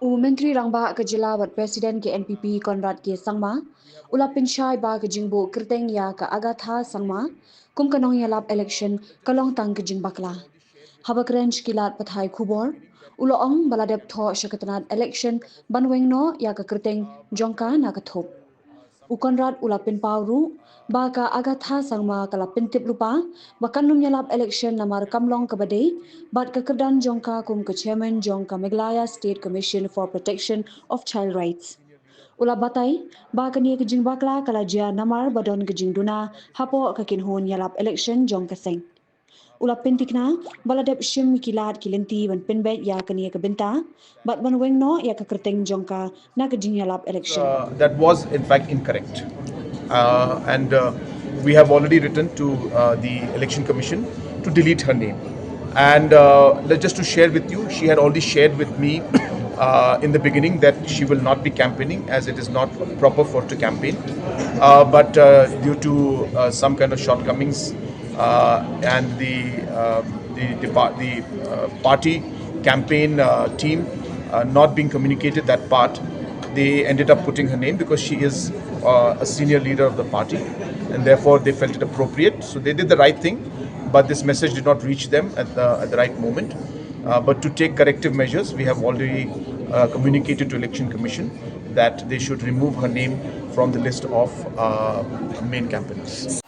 Menteri Rangba ke Jila wat Presiden ke NPP Konrad ke Sangma, ula pinsyai ba ke jingbo Kyrteng ya ke Agatha Sangma, Kum Nongialap Elekshon kalong tang ke jing bakla. Haba krench kilat pathai kubor, ula ong baladep tho syakatanat election banweng no ya ke Kyrteng jongka na ke Thup. Ukonrad ulapin pauru, baka Agatha Sangma kala pintip lupa, bakan Nongialap election namar kamlong kabadai, bat kekerdan jongka kum ke chairman jongka Meghalaya State Commission for Protection of Child Rights. Ula batai, baka ni kejing bakla kala jia namar badon kejing duna, hapo kekinhun yalap election jongka seng. Ula pintikna, baladep shim kilat kilinti ban pinbet ya kania kebinta, bat ban weng no ya Kyrteng jongka na kejing yalap election. That was in fact incorrect. And we have already written to the Election Commission to delete her name. And just to share with you, she had already shared with me in the beginning that she will not be campaigning as it is not proper for her to campaign. But due to some kind of shortcomings and the party campaign team not being communicated that part, they ended up putting her name because she is a senior leader of the party, and therefore they felt it appropriate. So they did the right thing, but this message did not reach them at the right moment. But to take corrective measures, we have already communicated to Election Commission that they should remove her name from the list of main campaigns.